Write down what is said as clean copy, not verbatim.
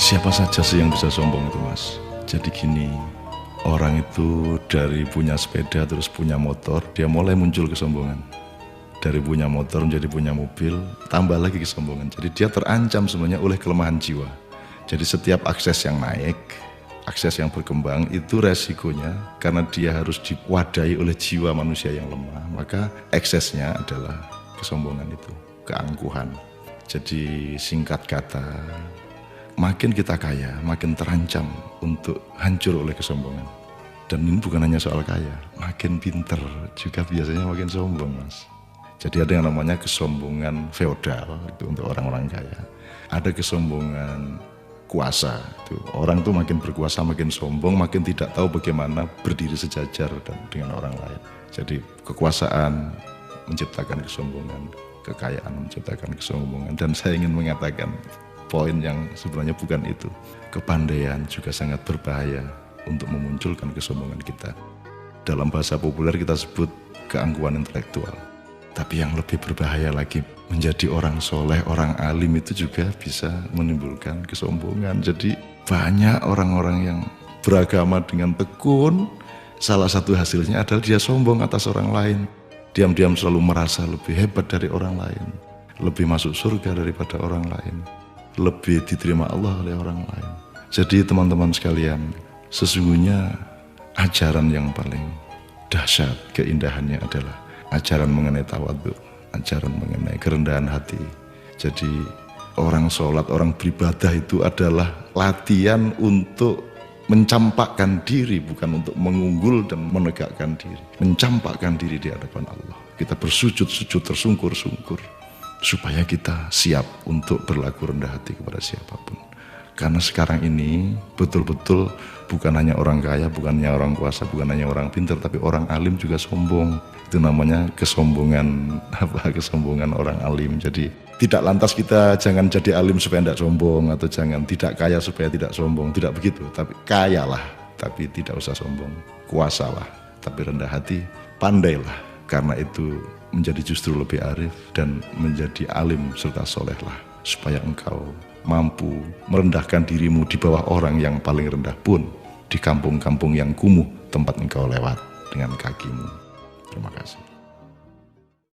Siapa saja sih yang bisa sombong itu, Mas? Jadi gini, orang itu dari punya sepeda terus punya motor, dia mulai muncul kesombongan. Dari punya motor menjadi punya mobil, tambah lagi kesombongan. Jadi dia terancam sebenarnya oleh kelemahan jiwa. Jadi setiap akses yang naik, akses yang berkembang itu resikonya karena dia harus diwadahi oleh jiwa manusia yang lemah. Maka eksesnya adalah kesombongan itu, keangkuhan. Jadi singkat kata, makin kita kaya, makin terancam untuk hancur oleh kesombongan. Dan ini bukan hanya soal kaya, makin pinter juga biasanya makin sombong, Mas. Jadi ada yang namanya kesombongan feodal, itu untuk orang-orang kaya. Ada kesombongan kuasa, itu orang tuh makin berkuasa, makin sombong, makin tidak tahu bagaimana berdiri sejajar dan dengan orang lain. Jadi kekuasaan menciptakan kesombongan, kekayaan menciptakan kesombongan. Dan saya ingin mengatakan poin yang sebenarnya bukan itu. Kepandaian juga sangat berbahaya untuk memunculkan kesombongan kita. Dalam bahasa populer kita sebut keangkuhan intelektual. Tapi yang lebih berbahaya lagi, menjadi orang soleh, orang alim itu juga bisa menimbulkan kesombongan. Jadi banyak orang-orang yang beragama dengan tekun, salah satu hasilnya adalah dia sombong atas orang lain. Diam-diam selalu merasa lebih hebat dari orang lain, lebih masuk surga daripada orang lain, lebih diterima Allah oleh orang lain. Jadi teman-teman sekalian, sesungguhnya ajaran yang paling dahsyat keindahannya adalah ajaran mengenai tawadhu, ajaran mengenai kerendahan hati. Jadi orang sholat, orang beribadah itu adalah latihan untuk mencampakkan diri, bukan untuk mengunggul dan menegakkan diri. Mencampakkan diri di hadapan Allah. Kita bersujud-sujud, tersungkur-sungkur, supaya kita siap untuk berlaku rendah hati kepada siapapun. Karena sekarang ini betul-betul bukan hanya orang kaya, bukan hanya orang kuasa, bukan hanya orang pintar, tapi orang alim juga sombong. Itu namanya kesombongan, kesombongan orang alim. Jadi tidak lantas kita jangan jadi alim supaya tidak sombong, atau jangan tidak kaya supaya tidak sombong, tidak begitu. Tapi kayalah, tapi tidak usah sombong. Kuasalah, tapi rendah hati. Pandailah, karena itu menjadi justru lebih arif dan menjadi alim serta solehlah, supaya engkau mampu merendahkan dirimu di bawah orang yang paling rendah pun di kampung-kampung yang kumuh tempat engkau lewat dengan kakimu. Terima kasih.